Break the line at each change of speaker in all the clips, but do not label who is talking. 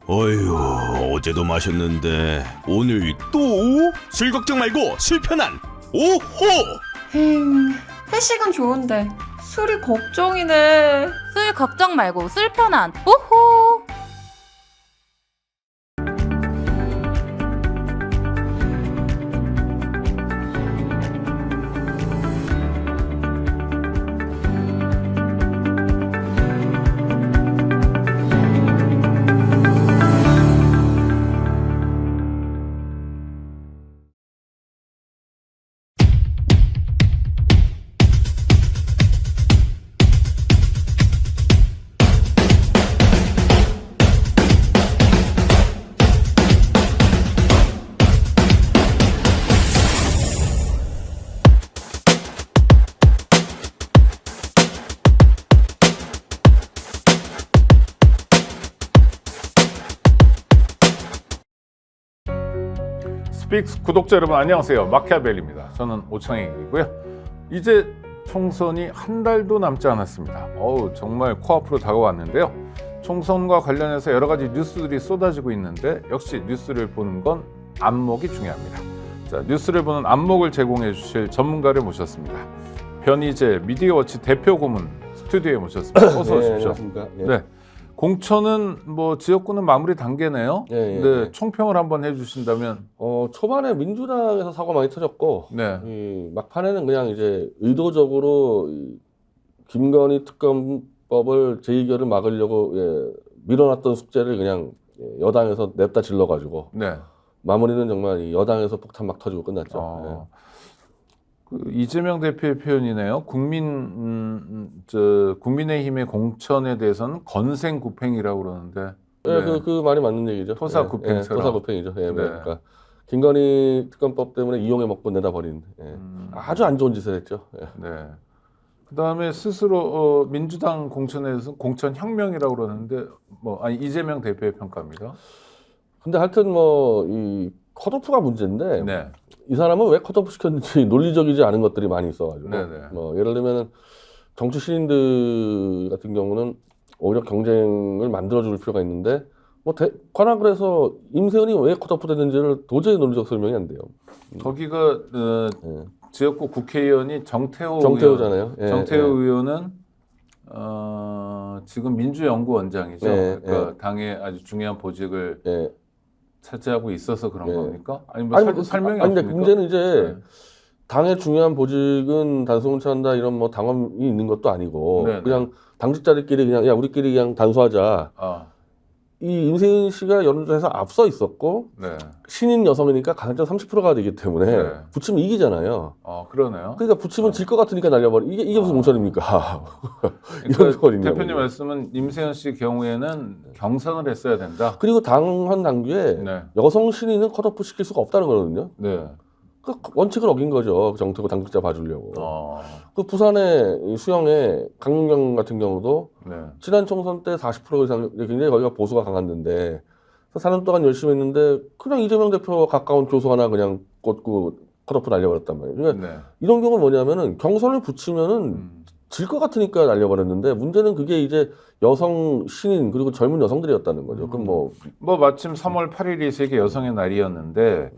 어휴, 어제도 마셨는데 오늘 또? 술 걱정 말고 술 편한 오호!
회식은 좋은데 술이 걱정이네.
술 걱정 말고 술 편한 오호.
스픽스 구독자 여러분 안녕하세요. 마키아벨입니다. 저는 오창익이고요. 이제 총선이 한 달도 남지 않았습니다. 정말 코앞으로 다가왔는데요. 총선과 관련해서 여러 가지 뉴스들이 쏟아지고 있는데 역시 뉴스를 보는 건 안목이 중요합니다. 자, 뉴스를 보는 안목을 제공해 주실 전문가를 모셨습니다. 변희재 미디어워치 대표 고문 스튜디오에 모셨습니다. 어서 오십시오.
안녕하십니까.
네. 공천은 뭐 지역구는 마무리 단계네요. 네, 총평을 한번 해주신다면.
초반에 민주당에서 사고 많이 터졌고,
네.
이 막판에는 그냥 이제 의도적으로 이 김건희 특검법을 재의결을 막으려고 밀어놨던 숙제를 그냥 여당에서 냅다 질러가지고
네.
마무리는 정말 이 여당에서 폭탄 막 터지고 끝났죠.
그 이재명 대표의 표현이네요. 국민의힘의 공천에 대해서는 건생구팽이라고 그러는데. 네.
그 말이 맞는 얘기죠.
토사구팽처럼.
토사구팽이죠.
네.
그러니까 김건희 특검법 때문에 이용해 먹고 내다 버린 아주 안 좋은 짓을 했죠.
네. 그 다음에 스스로 민주당 공천에 대해서 공천 혁명이라고 그러는데 이재명 대표의 평가입니다.
근데 하여튼 이 컷오프가 문제인데.
네.
이 사람은 왜 컷오프 시켰는지 논리적이지 않은 것들이 많이 있어가지고 예를 들면 정치 신인들 같은 경우는 오히려 경쟁을 만들어줄 필요가 있는데 관악을 해서 임세은이 왜 컷오프 됐는지를 도저히 논리적 설명이 안 돼요.
거기가 지역구 국회의원이
정태호잖아요.
정태호 의원은 지금 민주연구원장이죠. 그러니까 당의 아주 중요한 보직을 차지하고 있어서 그런 겁니까? 설명이
아니, 근데 문제는 이제
네.
당의 중요한 보직은 단수공천한다 이런 당원이 있는 것도 아니고 그냥 당직자들끼리 그냥 우리끼리 그냥 단수하자. 이 임세은 씨가 여론조사에서 앞서 있었고 신인 여성이니까 가산점 30%가 되기 때문에 붙이면 이기잖아요.
그러네요.
그러니까 붙이면 질 것 같으니까 날려버려. 이게 무슨 공천입니까?
그러니까 대표님 말씀은 임세은 씨 경우에는 경선을 했어야 된다.
그리고 당헌 당규에 여성 신인은 컷오프 시킬 수가 없다는 거거든요. 그 원칙을 어긴 거죠. 정태고 당직자 봐주려고. 그 부산의 수영의 강윤경 같은 경우도 지난 총선 때 40% 이상 굉장히 거기가 보수가 강한데 4년 동안 열심히 했는데 그냥 이재명 대표 가까운 교수 하나 그냥 꽂고 컷오프 날려버렸단 말이에요. 그러니까 이런 경우는 뭐냐면은 경선을 붙이면은 질 것 같으니까 날려버렸는데 문제는 그게 이제 여성 신인 그리고 젊은 여성들이었다는 거죠. 그럼
마침 3월 8일이 세계 여성의 날이었는데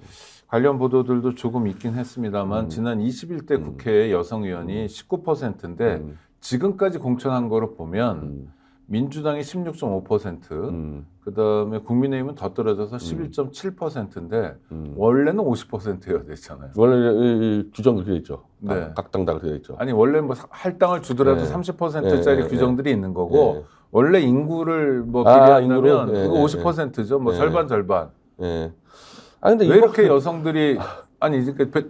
관련 보도들도 조금 있긴 했습니다만 지난 21대 국회 여성 의원이 19%인데 지금까지 공천한 거로 보면 민주당이 16.5%, 그다음에 국민의힘은 더 떨어져서 11.7%인데 원래는 50%여야 됐잖아요.
원래 이 규정 그렇게 있죠. 각 당 다 그렇게 있죠.
아니 원래 할당을 주더라도 30%짜리 규정들이 있는 거고 원래 인구를 비례한다면 그거 50%죠. 절반. 근데 왜 이렇게 여성들이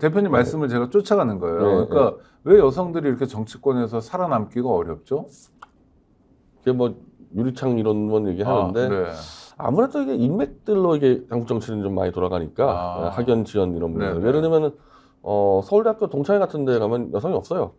대표님 말씀을 제가 쫓아가는 거예요. 그러니까 왜 여성들이 이렇게 정치권에서 살아남기가 어렵죠?
그게 유리창 이런 건 얘기하는데
네.
아무래도 이게 인맥들로 이게 한국 정치는 좀 많이 돌아가니까 학연 지연 이런 분들 예를 들면은 서울대학교 동창회 같은 데 가면 여성이 없어요.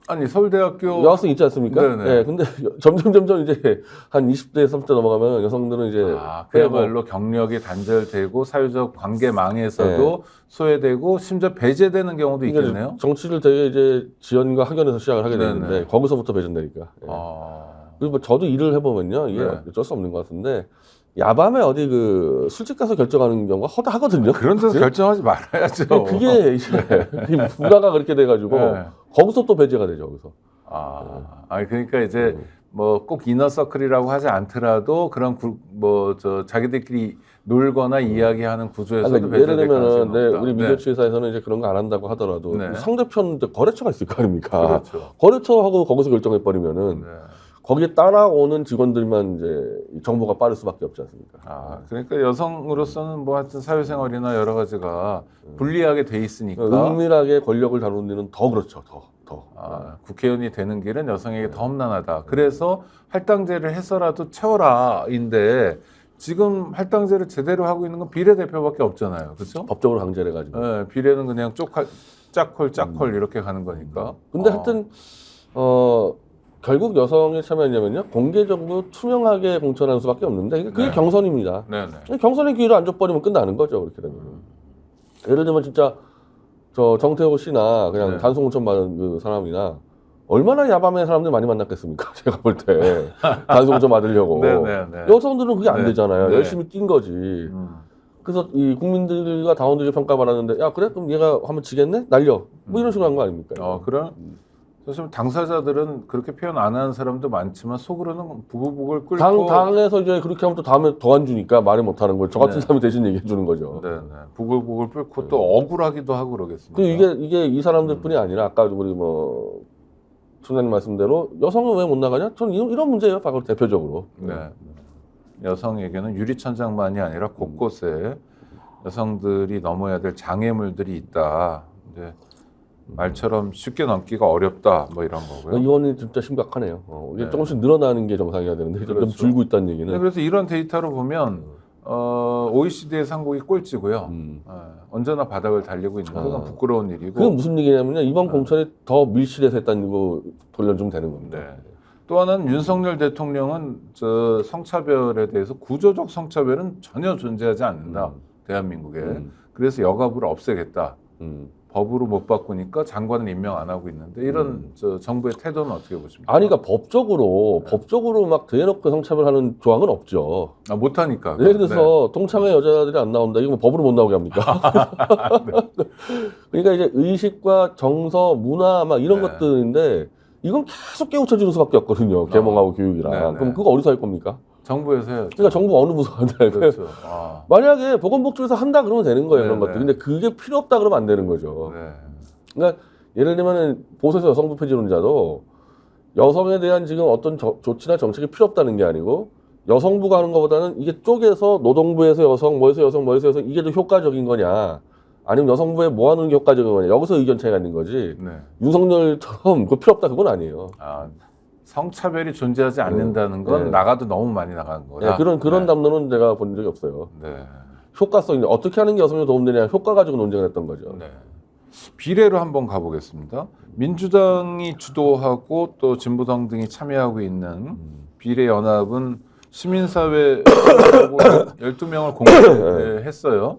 아니 서울대학교
여학생 있지 않습니까?
네네.
네, 근데 점점 이제 한 20대, 30대 넘어가면 여성들은 이제
그야말로 경력이 단절되고 사회적 관계망에서도
네.
소외되고 심지어 배제되는 경우도
그러니까
있겠네요.
정치를 되게 이제 지연과 학연에서 시작을 하게
네네.
되는데 거기서부터 배제되니까. 예. 그리고 뭐 저도 일을 해보면요, 이게
네.
어쩔 수 없는 것 같은데 야밤에 어디 그 술집 가서 결정하는 경우가 허다하거든요.
그런 데서 결정하지 말아야죠.
그게 이제 문화가 그렇게 돼가지고
네.
거기서 또 배제가 되죠. 거기서.
아니 그러니까 이제 뭐 꼭 이너서클이라고 하지 않더라도 그런 자기들끼리 놀거나 이야기하는 구조에서도
그러니까 예를
배제될
들면은
가능성이 없다.
우리 미디어치 회사에서는 이제 그런 거 안 한다고 하더라도
네.
상대편 이제 거래처가 있을 거 아닙니까?
그렇죠.
거래처하고 거기서 결정해 버리면은
네.
거기에 따라오는 직원들만 이제 정보가 빠를 수밖에 없지 않습니까?
그러니까 여성으로서는 뭐 하여튼 사회생활이나 여러 가지가 불리하게 돼 있으니까
은밀하게 권력을 다루는 데는 더 그렇죠. 더.
국회의원이 되는 길은 여성에게 더 험난하다. 그래서 할당제를 해서라도 채워라인데 지금 할당제를 제대로 하고 있는 건 비례대표밖에 없잖아요. 그렇죠?
법적으로 강제를 해가지고.
네, 비례는 그냥 짝콜 이렇게 가는 거니까.
근데 하여튼 결국 여성의 참여냐면요 공개적으로 투명하게 공천하는 수밖에 없는데 그게
네.
경선입니다.
네네.
경선의 기회를 안 줘버리면 끝나는 거죠. 그렇게 되면. 예를 들면 진짜 저 정태호 씨나 그냥
네.
단속 공천 받은 그 사람이나 얼마나 야밤에 사람들이 많이 만났겠습니까? 제가 볼 때 단속 공천 받으려고.
네네네.
여성들은 그게 안
네.
되잖아요.
네.
열심히 뛴 거지. 그래서 이 국민들과 당원들이 평가받았는데 야 그래? 그럼 얘가 한번 지겠네? 날려. 뭐 이런 식으로 한 거 아닙니까?
그런 사실 당사자들은 그렇게 표현 안 하는 사람도 많지만 속으로는 부글부글 끓고
당에서 이제 그렇게 하면 또 다음에 더 안 주니까 말을 못 하는 거예요. 저 같은
네.
사람이 대신 얘기해 주는 거죠.
네네. 부글부글 끓고 또 억울하기도 하고 그러겠습니다.
그 이게 이 사람들뿐이 아니라 아까 우리 뭐 총장님 말씀대로 여성은 왜 못 나가냐? 저는 이런 문제예요. 바로 대표적으로.
네. 여성에게는 유리천장만이 아니라 곳곳에 여성들이 넘어야 될 장애물들이 있다. 이제 말처럼 쉽게 넘기가 어렵다. 뭐 이런 거고요.
이거는 진짜 심각하네요. 이게
네.
조금씩 늘어나는 게 정상이어야 되는데 좀
그렇죠.
줄고 있다는 얘기는.
네, 그래서 이런 데이터로 보면 OECD의 상국이 꼴찌고요. 언제나 바닥을 달리고 있는 건 부끄러운 일이고.
그건 무슨 얘기냐면요. 이번 공천이 더 밀실해서 했다는 거 돌려주면 되는 겁니다.
네. 또 하나는 윤석열 대통령은 저 성차별에 대해서 구조적 성차별은 전혀 존재하지 않는다. 대한민국에. 그래서 여가부를 없애겠다. 법으로 못 바꾸니까 장관은 임명 안 하고 있는데 이런 저 정부의 태도는 어떻게 보십니까?
아니, 그러니까 법적으로 막 대놓고 성차별하는 조항은 없죠.
못 하니까.
예를 들어서 동창회 여자들이 안 나온다. 이거 뭐 법으로 못 나오게 합니까? 그러니까 이제 의식과 정서, 문화 막 이런
네.
것들인데 이건 계속 깨우쳐주는 수밖에 없거든요. 개몽하고 교육이랑.
네, 네.
그럼 그거 어디서 할 겁니까?
정부에서 해야죠.
그러니까 정부 어느 부서가 할까요?
그렇죠.
만약에 보건복지부에서 한다 그러면 되는 거예요.
네,
그런 것들.
네.
근데 그게 필요 없다 그러면 안 되는 거죠.
네.
그러니까 예를 들면 보수에서 여성부 폐지론자도 여성에 대한 지금 어떤 조치나 정책이 필요 없다는 게 아니고 여성부가 하는 것보다는 이게 쪼개서 노동부에서 여성, 뭐에서 여성, 뭐에서 여성 이게 더 효과적인 거냐 아니면 여성부에 뭐 하는 게 효과적인 거냐 여기서 의견 차이가 있는 거지
네.
윤석열처럼 그거 필요 없다 그건 아니에요.
성차별이 존재하지 않는다는 건
네.
나가도 너무 많이 나가는 거다.
네, 그런
네.
담론은 제가 본 적이 없어요.
네.
효과성이 어떻게 하는 게 여성에 도움되냐 효과 가지고 논쟁을 했던 거죠.
네. 비례로 한번 가보겠습니다. 민주당이 주도하고 또 진보당 등이 참여하고 있는 비례연합은 시민사회 12명을 공개했어요.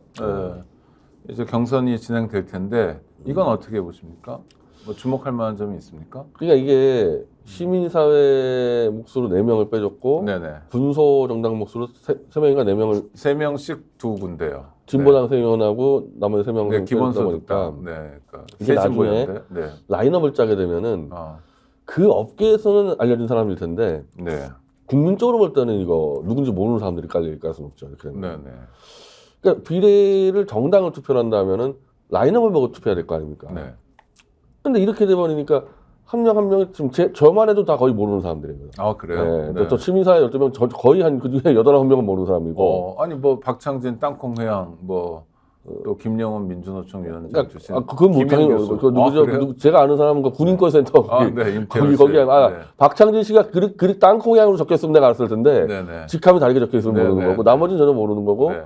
이제 경선이 진행될 텐데 이건 어떻게 보십니까? 뭐 주목할 만한 점이 있습니까?
그러니까 이게 시민사회 몫으로 4명을 빼줬고
네네.
군소 정당 몫으로 3명인가 4명을
3명씩 두 군데요.
진보당 3명하고 나머지 3명을
네,
빼다
기본소득당.
보니까
네, 그러니까
이게
세
나중에
진보연대. 네.
라인업을 짜게 되면은 그 업계에서는 알려진 사람일 텐데
네.
국민적으로 볼 때는 이거 누군지 모르는 사람들이 깔릴 가능성이 없죠. 이렇게 되면.
네, 네.
그러니까 비례를 정당을 투표를 한다면은 라인업을 보고 투표해야 될 거 아닙니까?
네.
근데 이렇게 돼버리니까 한 명 한 명이 지금 저만 해도 다 거의 모르는 사람들이에요.
그래요?
네. 또 시민사회 12명 거의 한 그 중에 8, 9명은 모르는 사람이고.
아니 뭐 박창진 땅콩회항 뭐 또 김영원 민주노총 위원장
그러니까,
출신.
그건
김영
못하는
교수.
거. 누구죠?
그래요?
제가 아는 사람은 그 군인권센터
네,
거기
네.
박창진 씨가 그리 땅콩향으로 적혔으면 내가 알았을 텐데
네네.
직함이 다르게 적혀있으면
네,
모르는
네,
거고
네.
나머지는 전혀 모르는 거고
네.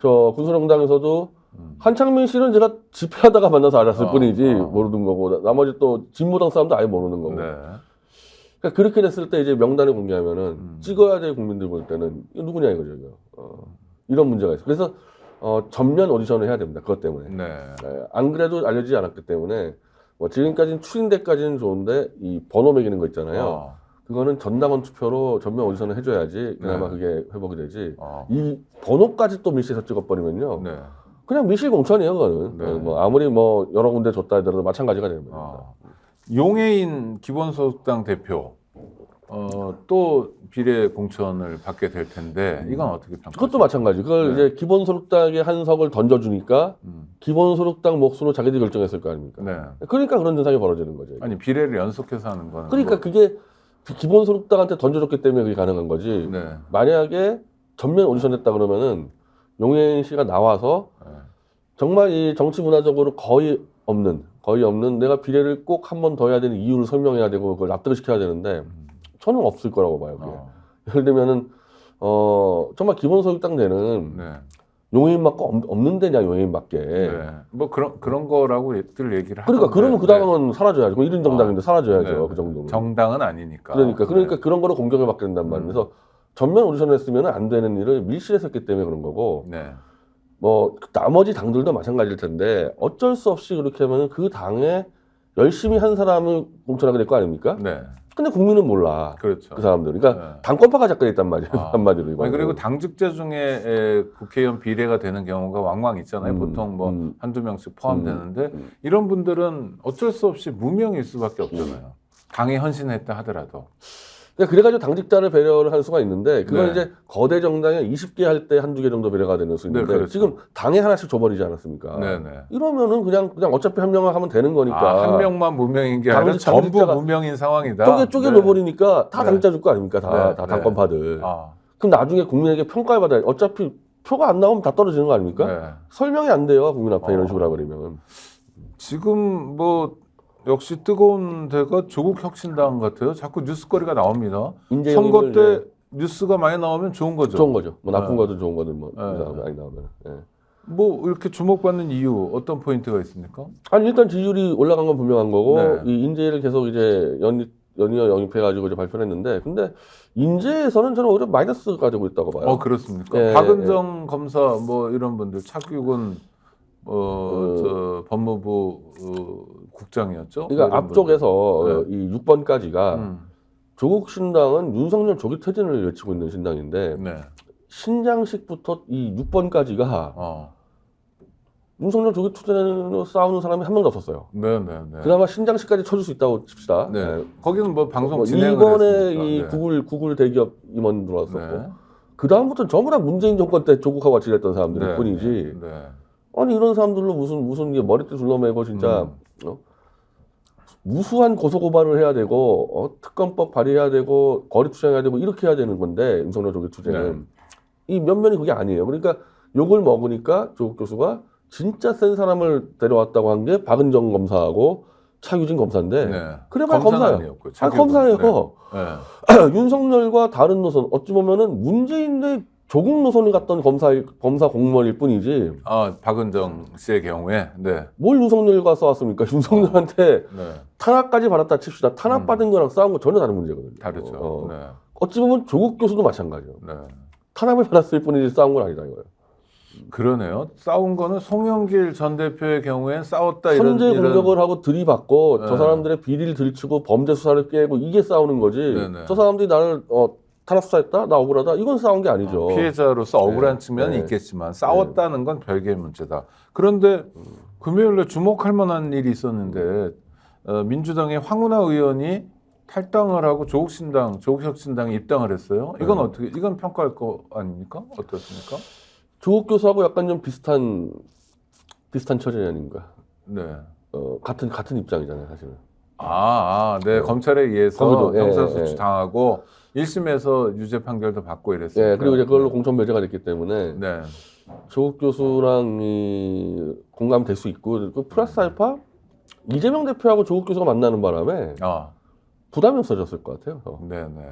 저 군수정당에서도 한창민 씨는 제가 집회하다가 만나서 알았을 뿐이지 모르는 거고 나머지 또 진보당 사람도 아예 모르는 거고.
네.
그러니까 그렇게 됐을 때 이제 명단을 공개하면은 찍어야 될 국민들 볼 때는 이거 누구냐 이거죠. 이거. 이런 문제가 있어. 그래서 전면 오디션을 해야 됩니다. 그것 때문에.
네.
안 그래도 알려지지 않았기 때문에 뭐 지금까지는 추진대까지는 좋은데 이 번호 매기는 거 있잖아요. 그거는 전당원 투표로 전면 오디션을 해줘야지 그나마
네.
그게 회복이 되지. 이 번호까지 또 밀실에서 찍어버리면요.
네.
그냥 밀실 공천이에요. 그거는.
네.
뭐 아무리 뭐 여러 군데 줬다 하더라도 마찬가지가 되는 겁니다.
용해인 기본소득당 대표 또 비례 공천을 받게 될 텐데 이건 어떻게 평가하세요?
그것도 마찬가지. 그걸 이제 기본소득당에 한 석을 던져주니까 기본소득당 몫으로 자기들이 결정했을 거 아닙니까?
네.
그러니까 그런 현상이 벌어지는 거죠.
아니 비례를 연속해서 하는 거는
그러니까 그게 기본소득당한테 던져줬기 때문에 그게 가능한 거지.
네.
만약에 전면 오디션 했다 그러면은 용해인 씨가 나와서 정말 이 정치 문화적으로 거의 없는 내가 비례를 꼭 한 번 더 해야 되는 이유를 설명해야 되고 그걸 납득을 시켜야 되는데 저는 없을 거라고 봐요. 그게. 예를 들면은 정말 기본소득당 되는
네.
용해인 맞고 없는 데냐 용해인밖에.
네. 뭐 그런 거라고들 얘기를 하던데.
그러니까 그러면 그 당은 사라져야죠. 1인 정당인데 사라져야죠.
네.
그 정도는.
정당은 아니니까.
그러니까
네.
그런 거로 공격을 받게 된단 말이에요. 그래서 전면 오디션을 했으면 안 되는 일을 밀실에서 했기 때문에 그런 거고.
네.
뭐 나머지 당들도 마찬가지일 텐데 어쩔 수 없이 그렇게 하면 그 당에 열심히 한 사람을 공천하게 될 거 아닙니까?
네.
근데 국민은 몰라.
그렇죠.
그 사람들. 그러니까
네.
당권파가 작가 있단 말이에요. 한마디로 이거.
아니, 그리고 당직자 중에 국회의원 비례가 되는 경우가 왕왕 있잖아요. 보통 뭐 한두 명씩 포함되는데 이런 분들은 어쩔 수 없이 무명일 수밖에 없잖아요. 당에 헌신했다 하더라도.
그러니까 그래가지고 당직자를 배려를 할 수가 있는데 그건
네.
이제 거대 정당에 20개 할 때 한두 개 정도 배려가 되는 수 있는데
네, 그렇죠.
지금 당에 하나씩 줘버리지 않았습니까?
네네.
이러면은 그냥 어차피 한 명을 하면 되는 거니까.
한 명만 무명인 게 아니라 전부 무명인 상황이다.
쪼개
네.
넣어버리니까 다
네.
당자 줄 거 아닙니까? 다
네.
당권파들.
아.
그럼 나중에 국민에게 평가를 받아야 어차피 표가 안 나오면 다 떨어지는 거 아닙니까?
네.
설명이 안 돼요. 국민 앞에 이런 식으로 해버리면.
지금 뭐 역시 뜨거운 데가 조국 혁신당 같아요. 자꾸 뉴스거리가 나옵니다. 선거 때 뉴스가 많이 나오면 좋은 거죠.
좋은 거죠. 뭐 나쁜
네.
거든 좋은 거든 뭐
네.
많이 나오면. 예.
뭐 이렇게 주목받는 이유 어떤 포인트가 있습니까?
아니 일단 지지율이 올라간 건 분명한 거고
네.
이 인재를 계속 이제 연이어 영입해가지고 이제 발표를 했는데 근데 인재에서는 저는 오히려 마이너스 가지고 있다고 봐요.
그렇습니까?
예,
박은정 검사 뭐 이런 분들 차규근 저 법무부 국장이었죠.
그러니까
뭐 이런
앞쪽에서
분들.
이 6번까지가 조국 신당은 윤석열 조기 퇴진을 외치고 있는 신당인데
네.
신장식부터 이 6번까지가 윤석열 조기 퇴진으로 싸우는 사람이 한 명도 없었어요.
네네네.
그나마 신장식까지 쳐줄 수 있다고 칩시다.
네. 거기는 뭐 방송
뭐
진행을
이번에
했으니까.
이
네.
구글 대기업 임원 들어왔었고
네.
그 다음부터는 전부 다 문재인 정권 때 조국하고 같이 일했던 사람들일
네.
뿐이지.
네.
아니 이런 사람들로 무슨 머리띠 둘러매고 진짜 무수한 고소고발을 해야 되고 특검법 발의해야 되고 거리 투쟁해야 되고 이렇게 해야 되는 건데 윤석열 조기 투쟁은 이 면면이 그게 아니에요. 그러니까 욕을 먹으니까 조국 교수가 진짜 센 사람을 데려왔다고 한 게 박은정 검사하고 차규진 검사인데
네.
그래봐야 검사예요.
차규근.
검사예요.
네.
윤석열과 다른 노선 어찌 보면은 문재인의 조국 노선을 갔던 검사 공무원일 뿐이지.
박은정 씨의 경우에 네.
뭘 윤석열과 싸웠습니까? 윤석열한테
네.
탄압까지 받았다 칩시다. 탄압받은 거랑 싸운 거 전혀 다른 문제거든요.
다르죠. 네.
어찌 보면 조국 교수도 마찬가지예요.
네.
탄압을 받았을 뿐이지 싸운 건 아니다 이거예요.
그러네요. 싸운 거는 송영길 전 대표의 경우엔 싸웠다
선제 공격을 하고 들이받고
네.
저 사람들의 비리를 들이치고 범죄 수사를 깨고 이게 싸우는 거지.
네네.
저 사람들이 나를 탄압 수사했다? 나 억울하다? 이건 싸운 게 아니죠.
피해자로서 억울한
네.
측면이
네.
있겠지만 싸웠다는 건 별개의 문제다. 그런데 금요일에 주목할 만한 일이 있었는데 민주당의 황운하 의원이 탈당을 하고 조국혁신당에 입당을 했어요. 이건 어떻게? 이건 평가할 거 아닙니까? 어떻습니까?
조국 교수하고 약간 좀 비슷한 처지 아닌가.
네.
같은 입장이잖아요, 사실은.
네. 검찰에 의해서
거기도,
형사소추 당하고 1심에서 유죄 판결도 받고 이랬어요.
예, 그리고 이제 그걸로 공천 배제가 됐기 때문에
네.
조국 교수랑 공감될 수 있고 그 플러스 알파 이재명 대표하고 조국 교수가 만나는 바람에 부담이 없어졌을 것 같아요.
네네.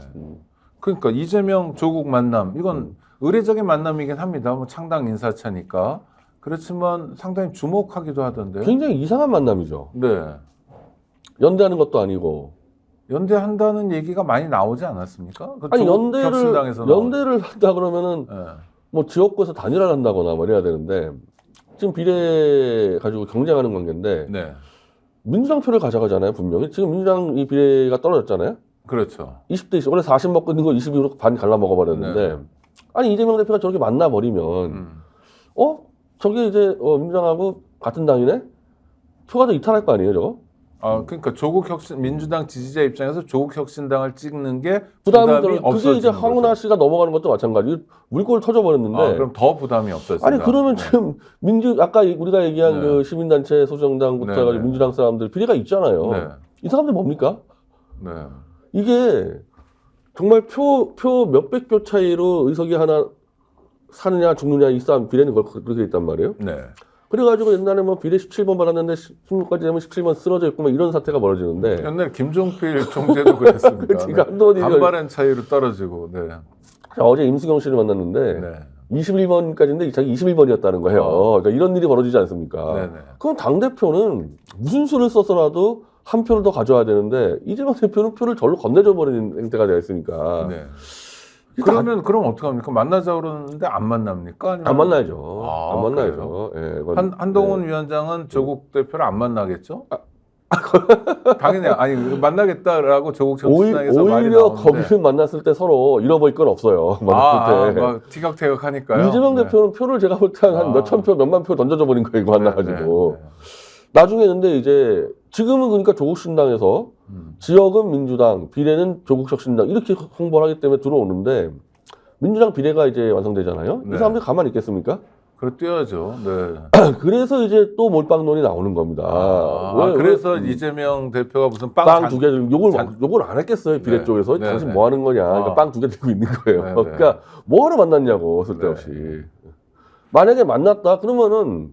그러니까 이재명 조국 만남 이건 의례적인 만남이긴 합니다. 뭐 창당 인사차니까 그렇지만 상당히 주목하기도 하던데요.
굉장히 이상한 만남이죠.
네.
연대하는 것도 아니고.
연대한다는 얘기가 많이 나오지 않았습니까? 그
아니
조국 혁신당에서
연대를 한다 그러면은
네.
뭐 지역구에서 단일화를 한다거나 뭐 이래야 되는데 지금 비례 가지고 경쟁하는 관계인데
네.
민주당 표를 가져가잖아요 분명히. 지금 민주당 이 비례가 떨어졌잖아요.
그렇죠.
20대 20 원래 40 먹고 있는 거 22로 반 갈라 먹어버렸는데
네.
아니 이재명 대표가 저렇게 만나버리면 저게 이제 민주당하고 같은 당이네? 표가 더 이탈할 거 아니에요 저거?
그러니까 민주당 지지자 입장에서 조국 혁신당을 찍는 게
부담이
부담이
그게 이제
없어지는
황운하
거죠.
씨가 넘어가는 것도 마찬가지. 물꼬를 터져버렸는데.
그럼 더 부담이 없어진다.
아니 그러면
네.
지금 아까 우리가 얘기한
네.
그 시민단체 소정당부터
네,
해가지고
네.
민주당 사람들 비례가 있잖아요.
네.
이 사람들 뭡니까?
네.
이게 정말 표 몇백 표 차이로 의석이 하나 사느냐 죽느냐 이 싸움 비례는 그렇게 있단 말이에요.
네.
그래가지고 옛날에 뭐 비례 17번 받았는데 16까지 되면 17번 쓰러져 있고 막 이런 사태가 벌어지는데.
옛날 김종필 총재도 그랬습니다.
그러니까
네.
한동훈이
반발한 차이로 떨어지고. 네.
어제 임수경 씨를 만났는데
네.
21번까지인데 자기 21번이었다는 거예요. 그러니까 이런 일이 벌어지지 않습니까?
네네.
그럼 당대표는 무슨 수를 써서라도 한 표를 더 가져와야 되는데 이재명 대표는 표를 절로 건네줘 버리는 행태가 되어 있으니까
네. 그럼 어떡합니까? 만나자 그러는데 안 만납니까? 아니면...
안 만나죠.
아,
안 만나죠. 예, 이건,
한동훈 위원장은 조국 대표를 안 만나겠죠? 당연히 아니 만나겠다라고 조국 혁신당에서 말이
오히려
나오는데
거기를 만났을 때 서로 잃어버릴 건 없어요. 만났을 때.
막 티격태격하니까요.
이재명
네.
대표는 표를 제가 볼 때 한 몇천 표, 몇만 표 던져줘 버린 거예요. 이거 만나가지고.
네.
나중에 근데 이제 지금은 그러니까 조국 신당에서 지역은 민주당, 비례는 조국 혁신당 이렇게 홍보를 하기 때문에 들어오는데 민주당 비례가 이제 완성되잖아요.
네.
이 사람들이 가만히 있겠습니까?
그래 뛰어야죠. 네.
그래서 이제 또 몰빵론이 나오는 겁니다.
그래서 이재명 대표가 무슨
빵 두 개 들고 욕을 안 했겠어요 비례
네.
쪽에서.
네.
당신
네.
뭐 하는 거냐. 그러니까 빵 두 개 들고 있는 거예요.
네.
그러니까 뭐하러 만났냐고 쓸데없이. 만약에 만났다 그러면은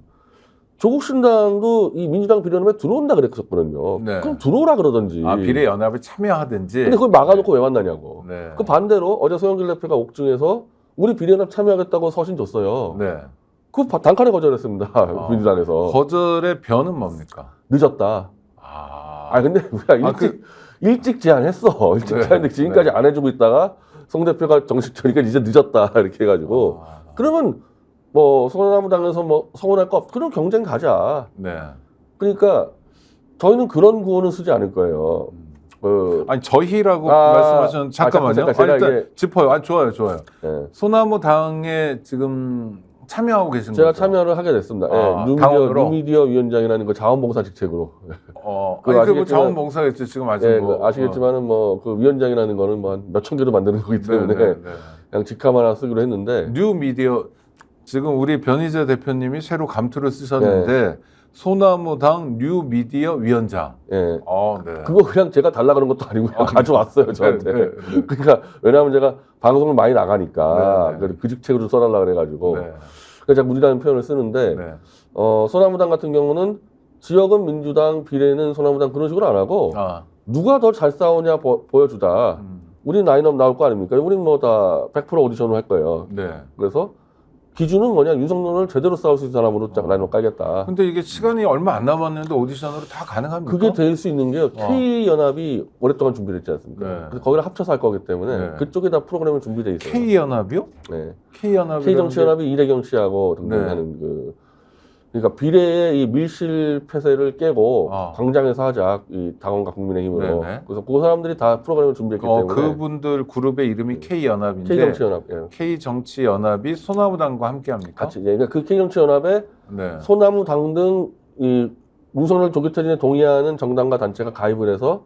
조국 신당도 이 민주당 비례연합에 들어온다 그랬었거든요.
네.
그럼 들어오라 그러든지.
비례 연합에 참여하든지.
근데 그걸 막아놓고 왜 만나냐고.
네.
그 반대로 어제 소영길 대표가 옥중에서 우리 비례연합 참여하겠다고 서신 줬어요.
네.
그 단칼에 거절했습니다. 민주당에서.
거절의 변은 뭡니까?
늦었다. 근데 우리가 일찍 제안했어. 일찍
네.
제안했는데 지금까지 안 해주고 있다가 송 대표가 정식 저니까 이제 늦었다 이렇게 해가지고 그러면 뭐 소나무당에서 뭐 서운할 거 없. 그럼 경쟁 가자.
네.
그러니까 저희는 그런 구호는 쓰지 않을 거예요.
아니 저희라고 말씀하셨는데 잠깐만요.
잠깐, 제가
일단
이게-
짚어요. 좋아요.
네.
소나무 당에 지금 참여하고 계신
제가
거죠?
참여를 하게 됐습니다.
당원으로?
뉴미디어 위원장이라는 거 자원봉사 직책으로.
그거
아시겠지만-
자원봉사겠죠. 지금 아직
예,
뭐.
아시겠지만은 뭐 그 위원장이라는 거는 뭐 한 몇천 개로 만드는 거기 때문에 그냥 직함 하나 쓰기로 했는데.
뉴 미디어 지금 우리 변희재 대표님이 새로 감투를 쓰셨는데 소나무당 뉴 미디어 위원장.
예.
네.
그거 그냥 제가 달라 그런 것도 아니고 가져왔어요 저한테.
네.
그러니까 왜냐하면 제가 방송을 많이 나가니까
네.
그 직책으로 써달라 그래가지고
네.
그래서 제가 무리라는 표현을 쓰는데
네.
소나무당 같은 경우는 지역은 민주당, 비례는 소나무당 그런 식으로 안 하고 누가 더 잘 싸우냐 보여주자. 우린 라인업 나올 거 아닙니까? 우린 뭐 다 100% 오디션을 할 거예요.
네.
그래서 기준은 뭐냐? 윤석열을 제대로 싸울 수 있는 사람으로 딱 라인업 깔겠다.
근데 이게 시간이 얼마 안 남았는데 오디션으로 다 가능합니까?
그게 될 수 있는 게요. K연합이 오랫동안 준비를 했지 않습니까?
네.
그래서 거기를 합쳐서 할 거기 때문에
네.
그쪽에다 프로그램이 준비돼 있어요.
K연합이요?
네.
K연합이
K정치연합이 이대경 씨하고 등등하는 그러니까 비례의 이 밀실 폐쇄를 깨고 광장에서 하자 이 당원과 국민의힘으로.
네네.
그래서 그 사람들이 다 프로그램을 준비했기 때문에.
그분들 그룹의 이름이 K연합인데
K정치연합. 예.
K정치연합이 소나무당과 함께합니까?
같이. 예. 그러니까 그 K정치연합에
네.
소나무당 등 이 윤석열 조기퇴진에 동의하는 정당과 단체가 가입을 해서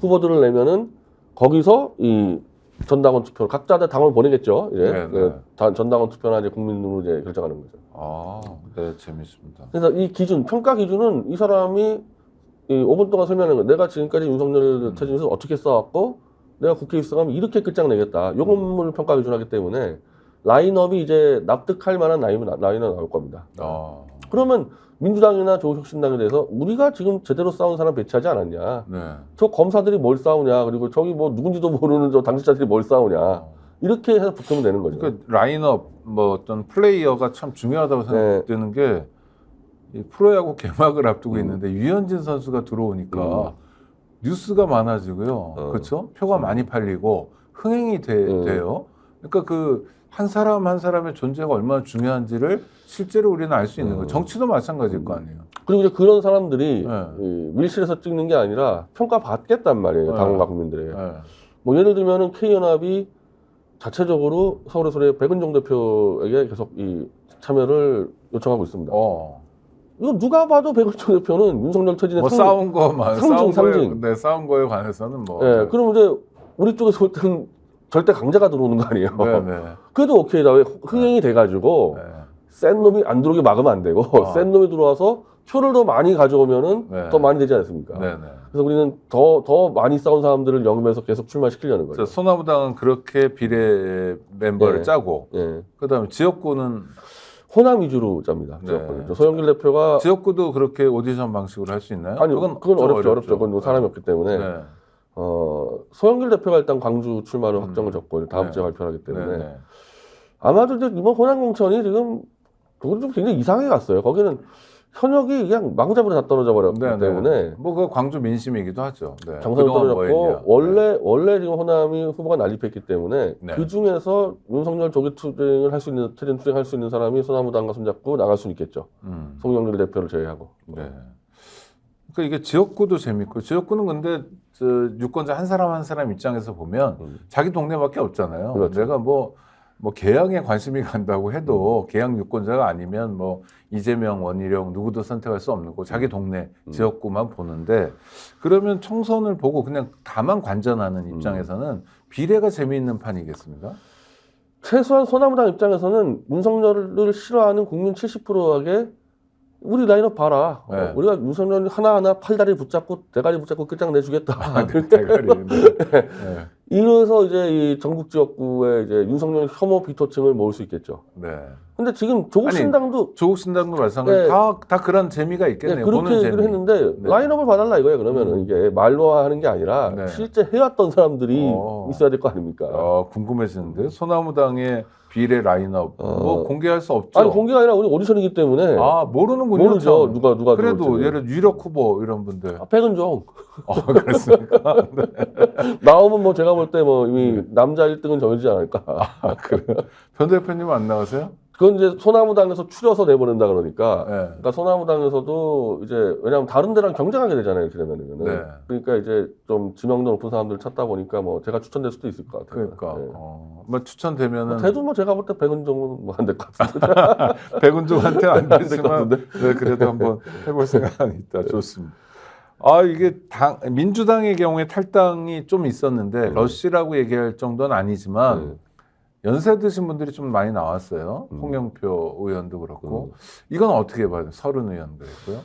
후보들을 내면은 거기서 이 전당원 투표 각자들 당원 보내겠죠. 이제 전당원 투표나 이제 국민으로 이제 결정하는 거죠.
네, 재밌습니다.
그래서 이 기준 평가 기준은 이 사람이 이 5분 동안 설명하는 거예요. 내가 지금까지 윤석열 퇴진에서 어떻게 싸웠고 내가 국회 입성하면 이렇게 끝장내겠다. 요 건물 평가 기준하기 때문에 라인업이 이제 납득할 만한 라인업 나올 겁니다. 그러면 민주당이나 조국혁신당에 대해서 우리가 지금 제대로 싸운 사람 배치하지 않았냐.
네.
저 검사들이 뭘 싸우냐. 그리고 저기 뭐 누군지도 모르는 저 당직자들이 뭘 싸우냐. 이렇게 해서 붙으면 되는 거죠.
그러니까 라인업 뭐 어떤 플레이어가 참 중요하다고 생각되는 게 이 프로야구 개막을 앞두고 있는데 유현진 선수가 들어오니까 뉴스가 많아지고요. 그렇죠? 표가 많이 팔리고 흥행이 돼요. 그러니까 그 한 사람 한 사람의 존재가 얼마나 중요한지를 실제로 우리는 알 수 있는 거예요. 정치도 마찬가지일 거 아니에요.
그리고 이제 그런 사람들이 이 밀실에서 찍는 게 아니라 평가 받겠단 말이에요. 당원과 국민들에게. 뭐 예를 들면은 K연합이 자체적으로 서울의 소리 백은종 대표에게 계속 이 참여를 요청하고 있습니다. 이거 누가 봐도 백은종 대표는 윤석열 처진의
뭐 싸운 거만
상징.
네, 싸운 거에 관해서는 뭐.
네, 그럼 이제 우리 쪽에서 볼 때는 절대 강자가 들어오는 거 아니에요.
네.
그래도 오케이다. 왜 흥행이 돼가지고 센 놈이 안 들어오게 막으면 안 되고 센 놈이 들어와서 표를 더 많이 가져오면은 더 많이 되지 않습니까? 그래서 우리는 더 많이 싸운 사람들을 영입해서 계속 출마시키려는 거죠.
소나무당은 그렇게 비례 멤버를 짜고, 그다음에 지역구는
호남 위주로 짭니다. 지역구는. 소영길 대표가
지역구도 그렇게 오디션 방식으로 할 수 있나요?
아니, 그건 어렵죠. 그건 사람이 없기 때문에. 소영길 대표가 일단 광주 출마를 확정을 졌고 다음 주에 발표하기 때문에 아마도 이제 이번 호남 공천이 지금 그건 좀 굉장히 이상하게 갔어요. 거기는 현역이 그냥 마구잡이로 다 떨어져 버렸기 때문에
뭐 그 광주 민심이기도 하죠.
정상이 떨어졌고 원래 지금 호남이 후보가 난립했기 때문에 그 중에서 윤석열 조기 투쟁을 할 수 있는 투쟁할 수 있는 사람이 소나무당과 손잡고 나갈 수 있겠죠. 송영길 대표를 제외하고.
그러니까 이게 지역구도 재밌고 지역구는 근데 저 유권자 한 사람 입장에서 보면 자기 동네밖에 없잖아요.
그렇죠.
내가 뭐 개항에 관심이 간다고 해도 개항 유권자가 아니면 뭐 이재명, 원희룡 누구도 선택할 수 없는 거 자기 동네 지역구만 보는데 그러면 총선을 보고 그냥 다만 관전하는 입장에서는 비례가 재미있는 판이겠습니까?
최소한 소나무당 입장에서는 윤석열을 싫어하는 국민 70%에게 우리 라인업 봐라. 우리가 윤석열 하나하나 팔다리 붙잡고 대가리 붙잡고 끝장내주겠다.
대가리.
이래서 이제 이 전국 지역구에 이제 윤석열 혐오 비토층을 모을 수 있겠죠. 근데 지금 조국신당도
마찬가지. 다 그런 재미가 있겠네요.
그렇게
보는 재미.
했는데 라인업을 봐달라 이거예요. 그러면은 이게 말로 하는 게 아니라 실제 해왔던 사람들이 있어야 될 거 아닙니까?
궁금해지는데 소나무당의 비례 라인업 뭐 공개할 수 없죠.
아니 공개가 아니라 우리 오디션이기 때문에
모르는군요.
모르죠. 누가
그래도
들어올지.
예를 유력 후보 이런 분들.
백은종.
그렇습니까?
나오면 뭐 제가 볼 때 뭐 이미 남자 1등은 정해지지 않을까.
그래요? 변 대표님 안 나가세요?
그건 이제 소나무당에서 추려서 내보낸다 그러니까. 그러니까 소나무당에서도 이제 왜냐하면 다른 데랑 경쟁하게 되잖아요. 이렇게 되면은. 그러니까 이제 좀 지명도 높은 사람들 찾다 보니까 뭐 제가 추천될 수도 있을 것 같아요.
그러니까. 뭐 추천되면은.
돼도 뭐 제가 볼 때 백은종은 뭐 안 될 것 같은데.
백은종한테 안 되지만. 그래도 한번 해볼 생각은 있다. 좋습니다. 이게 민주당의 경우에 탈당이 좀 있었는데 러시라고 얘기할 정도는 아니지만 연세 드신 분들이 좀 많이 나왔어요. 홍영표 의원도 그렇고. 이건 어떻게 봐요? 30 의원도 있고요.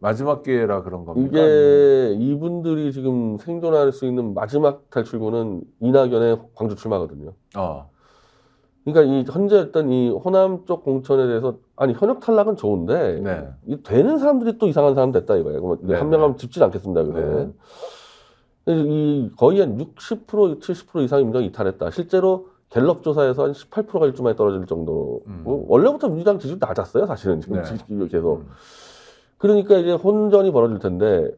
마지막 기회라 그런 겁니까?
이게 이분들이 지금 생존할 수 있는 마지막 탈출구는 이낙연의 광주 출마거든요. 그러니까 이 현재 어떤 이 호남 쪽 공천에 대해서 아니 현역 탈락은 좋은데 이 되는 사람들이 또 이상한 사람 됐다 이거예요. 한 명하면 짚진 않겠습니다. 그래. 이 거의 한 60% 70% 이상의 민주당이 이탈했다. 실제로 갤럽 조사에서 한 18%가 일주만에 떨어질 정도로 원래부터 민주당 지지율 낮았어요. 사실은 지금 지지율 계속. 그러니까 이제 혼전이 벌어질 텐데.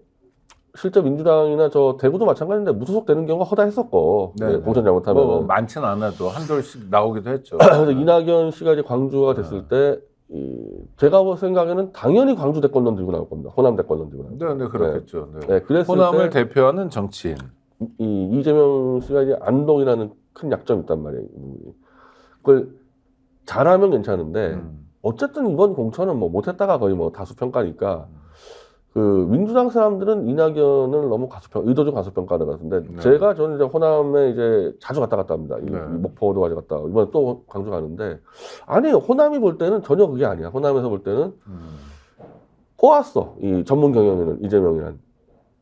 실제 민주당이나 저 대구도 마찬가지인데 무소속 되는 경우가 허다했었고 공천 잘못하면
뭐 많지는 않아도 한둘씩 나오기도 했죠.
그래서 이낙연 씨가 이제 광주가 됐을 때 제가 볼 생각에는 당연히 광주 대권론 들고 나올 겁니다. 호남 대권론 들고 나올 겁니다.
그렇겠죠.
그랬을
호남을
때
대표하는 정치인
이 이재명 씨가 이제 안동이라는 큰 약점이 있단 말이에요. 그걸 잘하면 괜찮은데 어쨌든 이번 공천은 뭐 못했다가 거의 뭐 다수 평가니까. 그 민주당 사람들은 이낙연을 너무 의도적 가수평가하는 것 같은데 저는 이제 호남에 이제 자주 갔다 합니다. 이 목포도 가져갔다 이번에 또 광주 가는데 아니에요. 호남이 볼 때는 전혀 그게 아니야. 호남에서 볼 때는 꼬았어. 이 전문 경영인은 이재명이란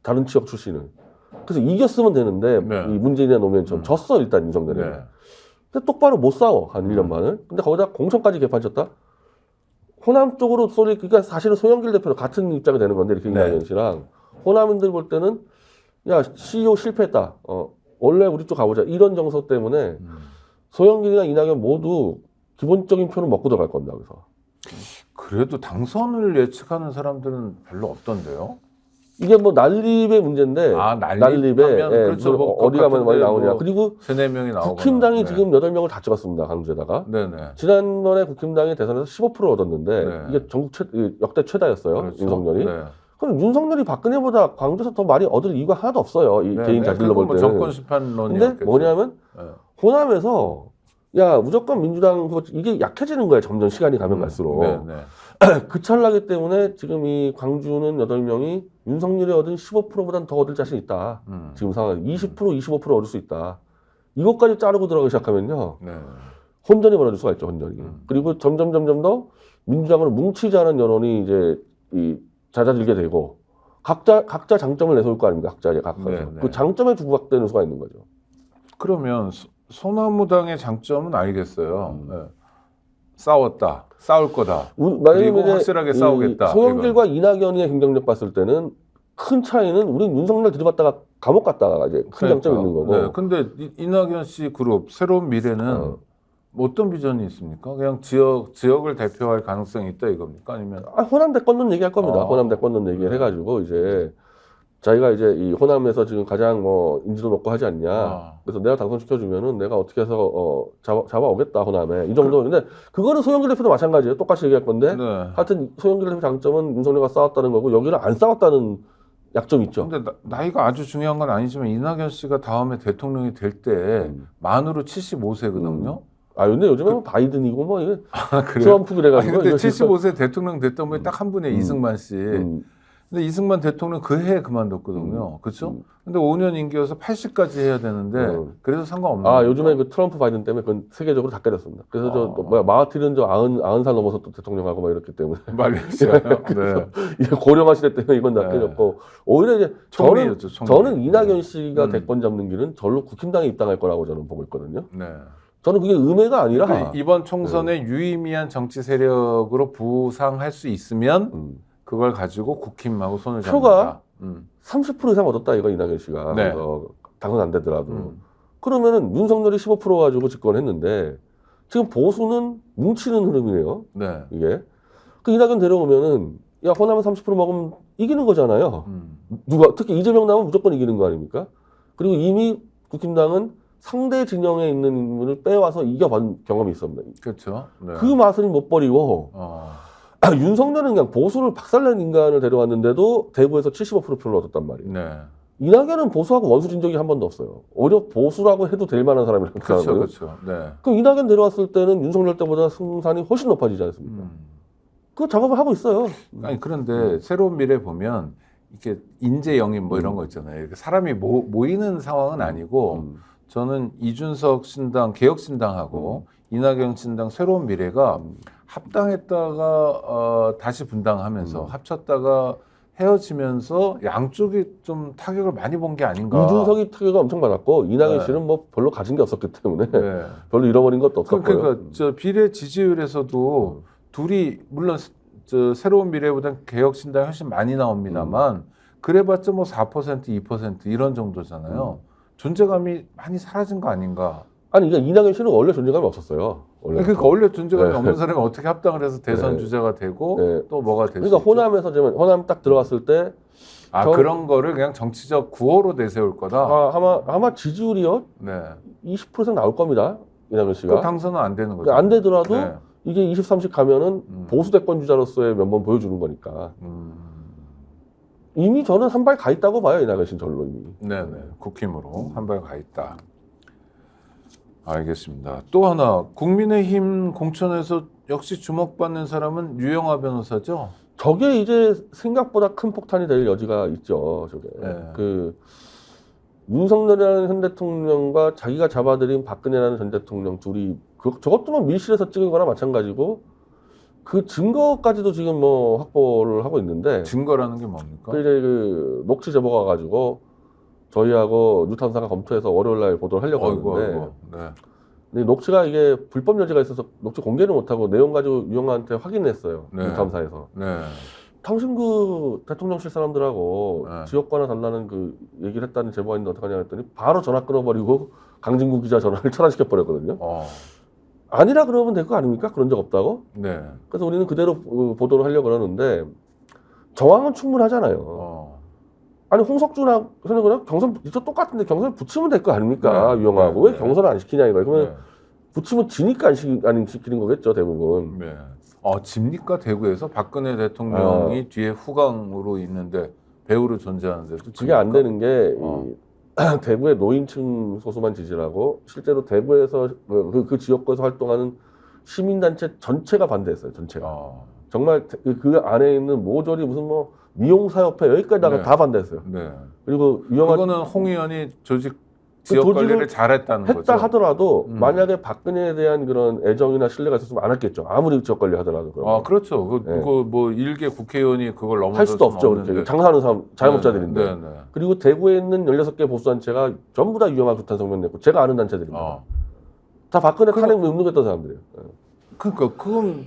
다른 지역 출신은 그래서 이겼으면 되는데
네.
이 문재인이나 노무현처럼 졌어 일단 윤석열이.
네.
근데 똑바로 못 싸워 한 1년 반을. 근데 거기다 공천까지 개판쳤다. 호남 쪽으로 쏠리 그러니까 사실은 송영길 대표도 같은 입장이 되는 건데 이렇게
네.
이낙연 씨랑 호남인들 볼 때는 야 CEO 실패했다. 원래 우리 쪽 가보자 이런 정서 때문에 송영길이나 이낙연 모두 기본적인 표는 먹고 들어갈 겁니다. 그래서
그래도 당선을 예측하는 사람들은 별로 없던데요.
이게 뭐 난립의 문제인데 난립에
그렇죠.
뭐 어디 가면 많이 나오냐.
뭐
그리고
3-4명이 나오거나.
국힘당이
네.
지금 8명을 다 찍었습니다. 강주에다가.
네네.
지난번에 국힘당이 대선에서 15% 얻었는데
네.
이게 전국 역대 최다였어요.
그렇죠.
윤석열이.
네.
그럼 윤석열이 박근혜보다 광주에서 더 많이 얻을 이유가 하나도 없어요. 이
네,
개인
네.
자질로 볼
뭐
때는.
정권 심판론이.
근데 뭐냐면
네.
호남에서 야 무조건 민주당 이게 약해지는 거예요. 점점 시간이 가면 갈수록.
네, 네.
그 찰나기 때문에 지금 이 광주는 8명이 윤석열이 얻은 15%보다는 더 얻을 자신 있다. 지금 상황 20% 25% 얻을 수 있다. 이것까지 자르고 들어가기 시작하면요.
네.
혼전이 벌어질 수가 있죠. 혼전이. 그리고 점점 더 민주당으로 뭉치지 않은 여론이 이제 이 잦아들게 되고 각자 장점을 내세울 거 아닙니까? 각자.
네, 네.
그 장점에 부각되는 수가 있는 거죠.
그러면 소나무당의 장점은 알겠어요. 네. 싸웠다. 싸울 거다. 그리고 확실하게 싸우겠다.
송영길과 이낙연의 행정력 봤을 때는 큰 차이는 우린 윤석열 들이받다가 감옥 갔다가 이제 큰 장점이 있는 거고.
네. 근데 이낙연 씨 그룹 새로운 미래는 어떤 비전이 있습니까? 그냥 지역을 대표할 가능성이 있다 이겁니까? 아니면
호남 대권론 얘기할 겁니다. 호남 대권론 얘기를 해가지고 이제 자기가 이제 이 호남에서 지금 가장 뭐 인지도 높고 하지 않냐. 그래서 내가 당선시켜주면은 내가 어떻게 해서 잡아오겠다 호남에 이 정도. 근데 그거는 소영길 대표도 마찬가지예요. 똑같이 얘기할 건데.
네.
하여튼 소영길 대표 장점은 윤석열과 싸웠다는 거고 여기는 안 싸웠다는 약점이 있죠.
근데 나이가 아주 중요한 건 아니지만 이낙연 씨가 다음에 대통령이 될 때 만으로 75세거든요.
근데 요즘은 바이든이고 뭐 이게
그래요?
트럼프 그래가지고.
근데 75세 대통령 됐던 분이 딱 한 분이에요. 이승만 씨. 근데 이승만 대통령 그 해에 그만뒀거든요. 그렇죠? 근데 5년 임기여서 80까지 해야 되는데 그래서 상관없는 거예요.
요즘에 그 트럼프 바이든 때문에 그건 세계적으로 다 깨졌습니다. 그래서 마하티는 90살 넘어서 또 대통령하고 막 이렇기 때문에
말레이시아요. 네.
이게 고령화 시대 때문에 이건 다 깨졌고 오히려 이제 저는 이낙연 씨가 대권 잡는 길은 절로 국힘당에 입당할 거라고 저는 보고 있거든요.
네.
저는 그게 음해가 아니라
그러니까 이번 총선에 유의미한 정치 세력으로 부상할 수 있으면 그걸 가지고 국힘하고 손을 잡는다.
표가 30% 이상 얻었다 이거 이낙연 씨가.
네.
그래서 당선 안 되더라도. 그러면은 윤석열이 15% 가지고 집권했는데 지금 보수는 뭉치는 흐름이네요.
네.
이게. 그 이낙연 데려오면은 야 호남에 30% 먹으면 이기는 거잖아요. 누가 특히 이재명 나오면 무조건 이기는 거 아닙니까? 그리고 이미 국힘당은 상대 진영에 있는 인물을 빼와서 이겨본 경험이 있습니다.
그렇죠. 네.
그 맛을 못 버리고 윤석열은 그냥 보수를 박살낸 인간을 데려왔는데도 대구에서 75% 표를 얻었단 말이에요.
네.
이낙연은 보수하고 원수진 적이 한 번도 없어요. 오히려 보수라고 해도 될 만한 사람이라고 생각하거든요.
그렇죠. 네.
그럼 이낙연 데려왔을 때는 윤석열 때보다 승산이 훨씬 높아지지 않습니까? 그 작업을 하고 있어요.
아니 그런데 새로운 미래 보면 이렇게 인재 영입 뭐 이런 거 있잖아요. 이렇게 사람이 모이는 상황은 아니고 저는 이준석 신당, 개혁신당하고 이낙연 신당 새로운 미래가 합당했다가 다시 분당하면서 합쳤다가 헤어지면서 양쪽이 좀 타격을 많이 본 게 아닌가.
이준석이 타격을 엄청 받았고 이낙연
네.
씨는 뭐 별로 가진 게 없었기 때문에
네.
별로 잃어버린 것도 없었고요.
그러니까 저 비례 지지율에서도 둘이 물론 저 새로운 미래보다는 개혁신당이 훨씬 많이 나옵니다만 그래봤자 뭐 4%, 2% 이런 정도잖아요. 존재감이 많이 사라진 거 아닌가.
아니 그러니까 이낙연 씨는 원래 존재감이 없었어요.
그러니까 원래 존재감이
네.
없는 사람이 어떻게 합당을 해서 대선
네.
주자가 되고
네.
또 뭐가 될수
그러니까
있죠?
호남에서 호남 딱 들어갔을 때
그런 거를 그냥 정치적 구호로 내세울 거다.
아마 지지율이요
네.
20% 이상 나올 겁니다. 이낙연 씨가.
그 당선은 안 되는 거죠.
안 되더라도
네.
이게 20, 30 가면은 보수 대권 주자로서의 면모 보여주는 거니까. 이미 저는 한 발 가 있다고 봐요. 이낙연 씨는 절로 이미.
네네. 국힘으로 한 발 가 있다. 알겠습니다. 또 하나 국민의힘 공천에서 역시 주목받는 사람은 유영하 변호사죠.
저게 이제 생각보다 큰 폭탄이 될 여지가 있죠. 저게.
네.
그 윤석열이라는 현 대통령과 자기가 잡아들인 박근혜라는 전 대통령 둘이 저것도 뭐 밀실에서 찍은 거나 마찬가지고 그 증거까지도 지금 뭐 확보를 하고 있는데
증거라는 게 뭡니까?
그 이제 그 녹취 제보가 가지고 저희하고 뉴탐사가 검토해서 월요일날 보도를 하려고 하는데
네.
근데 녹취가 이게 불법 여지가 있어서 녹취 공개를 못하고 내용 가지고 유영아한테 확인했어요.
네.
뉴탐사에서.
네.
당신 그 대통령실 사람들하고
네.
지역과나 달라는 그 얘기를 했다는 제보가 있는데 어떡하냐 했더니 바로 전화 끊어버리고 강진구 기자 전화를 차단시켜버렸거든요. 아니라 그러면 될 거 아닙니까? 그런 적 없다고?
네.
그래서 우리는 그대로 보도를 하려고 그러는데 정황은 충분하잖아요. 아니 홍석준하고 그냥 경선 이쪽 똑같은데 경선 붙이면 될 거 아닙니까?
네.
유영하고
네.
왜 경선을 안 시키냐 이거예요. 그러면
네.
붙이면 지니까 안 시키는 거겠죠 대부분.
네. 집니까 대구에서 박근혜 대통령이 뒤에 후광으로 있는데 배우로 존재하는데도
그게 안 되는 게
어.
대구의 노인층 소수만 지지라고 실제로 대구에서 그 지역구에서 활동하는 시민단체 전체가 반대했어요. 전체가. 정말 그 안에 있는 모조리 무슨 뭐 미용사협회 여기까지
네.
다 반대했어요.
네.
그리고 유영아
그거는 홍 의원이 조직 지역 관리를 잘했다는 거죠.
했다 하더라도 만약에 박근혜에 대한 그런 애정이나 신뢰가 있었으면 안 했겠죠. 아무리 지역 관리 하더라도.
그렇죠.
네.
그거 뭐 일개 국회의원이 그걸 넘어설
할 수도 없죠.
없는데.
그렇게. 장사하는 사람 자영업자들인데.
네, 네.
그리고 대구에 있는 16개 보수단체가 전부 다 유영아 규탄 성명 냈고 제가 아는 단체들입니다. 다 박근혜 탄핵 운동했던 사람들이에요.
그러니까 그건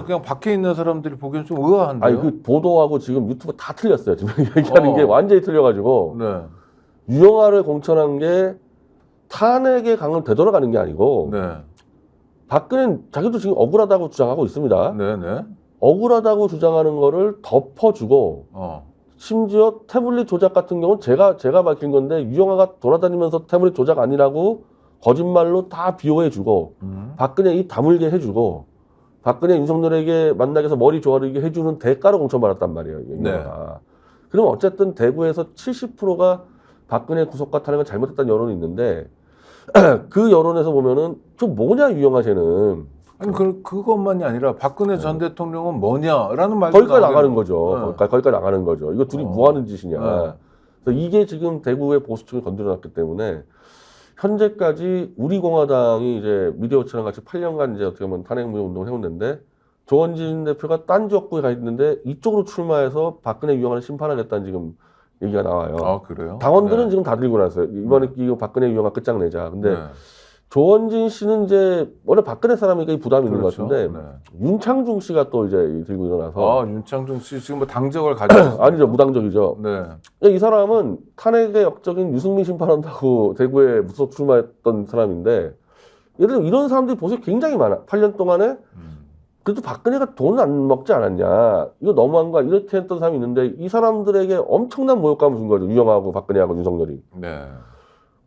그냥 밖에 있는 사람들이 보기엔 좀 의아한데요.
아니 그 보도하고 지금 유튜브 다 틀렸어요. 지금 얘기하는 게 완전히 틀려가지고
네.
유영아를 공천한 게 탄핵의 강을 되돌아가는 게 아니고
네.
박근혜는 자기도 지금 억울하다고 주장하고 있습니다.
네, 네.
억울하다고 주장하는 거를 덮어주고 심지어 태블릿 조작 같은 경우는 제가 밝힌 건데 유영아가 돌아다니면서 태블릿 조작 아니라고 거짓말로 다 비호해주고 박근혜 입 다물게 해주고 박근혜 윤석열에게 만나게 해서 머리 조아리게 해주는 대가로 공천받았단 말이에요. 유영아가. 네. 그럼 어쨌든 대구에서 70%가 박근혜 구속과 탄핵을 잘못했다는 여론이 있는데 그 여론에서 보면은 좀 뭐냐 유영아 쟤는.
아니 그것만이 아니라 박근혜 전 대통령은 뭐냐라는 말도
거기까지 나가는 거죠.
네.
거기까지 나가는 거죠. 이거 둘이 뭐 하는 짓이냐.
네.
그래서 이게 지금 대구의 보수층을 건드려놨기 때문에 현재까지 우리 공화당이 이제 미디어처럼 같이 8년간 이제 어떻게 보면 탄핵 무효 운동을 해왔는데 조원진 대표가 딴 지역구에 가 있는데 이쪽으로 출마해서 박근혜 유영아를 심판하겠다는 지금 얘기가 나와요.
그래요?
당원들은
네.
지금 다 들고 나서요. 이번에 이거 박근혜 유영아 끝장내자. 근데
네.
조원진 씨는 이제 원래 박근혜 사람이니까 이 부담이 있는 것 같은데
네.
윤창중 씨가 또 이제 들고 일어나서
윤창중 씨 지금 뭐 당적을 가지고
아니죠 무당적이죠.
네.
이 사람은 탄핵의 역적인 유승민 심판한다고 대구에 무속 출마했던 사람인데 예를 들면 이런 사람들이 보세요 굉장히 많아. 8년 동안에 그래도 박근혜가 돈을 안 먹지 않았냐 이거 너무한 거야 이렇게 했던 사람이 있는데 이 사람들에게 엄청난 모욕감을 준 거죠. 유영하고 박근혜하고 윤석열이.
네.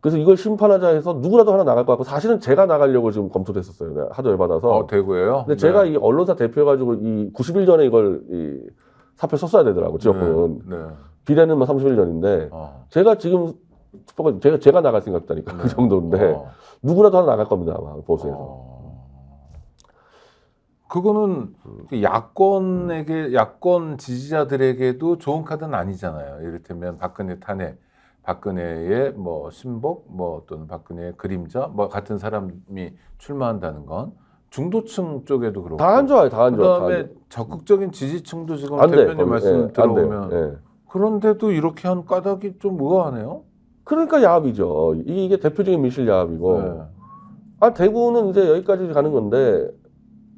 그래서 이걸 심판하자 해서 누구라도 하나 나갈 것 같고 사실은 제가 나가려고 지금 검토를 했었어요. 내가 하도 열받아서.
대구에요?
근데 제가 이 언론사 대표해가지고 이 90일 전에 이걸 이 사표 썼어야 되더라고 지역구는.
네.
비례는 뭐 30일 전인데 제가 지금 제가 나갈 생각이니까 그 정도인데 누구라도 하나 나갈 겁니다 아마 보수에서.
그거는 야권 지지자들에게도 좋은 카드는 아니잖아요. 이를테면 박근혜 탄핵, 박근혜의 뭐 신복, 뭐 또는 박근혜의 그림자, 뭐 같은 사람이 출마한다는 건 중도층 쪽에도 그렇고
다 안 좋아요, 다 안 좋아.
그다음에 적극적인 지지층도 지금
안 돼,
대표님 말씀 들어보면
예.
그런데도 이렇게 한 까닭이 좀 의아하네요.
그러니까 야합이죠. 이게 대표적인 밀실 야합이고.
네.
대구는 이제 여기까지 가는 건데.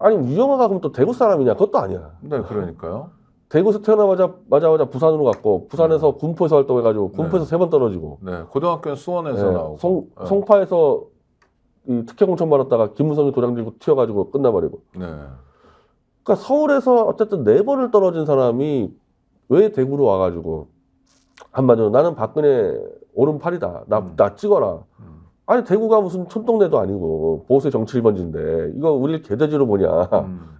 아니 유영아가 그럼 또 대구 사람이냐? 그것도 아니야.
네, 그러니까요.
대구에서 태어나자마자 부산으로 갔고 부산에서 군포에서 활동해가지고 군포에서 3번 떨어지고.
네, 고등학교는 수원에서 나오고.
송파에서 이 특혜 공천 받았다가 김무성이 도장 들고 튀어가지고 끝나버리고.
네.
그러니까 서울에서 어쨌든 4번을 떨어진 사람이 왜 대구로 와가지고 한마디로 나는 박근혜 오른팔이다. 나 찍어라. 아니 대구가 무슨 촌동네도 아니고 보수의 정치 1번지인데 이거 우리를 개돼지로 보냐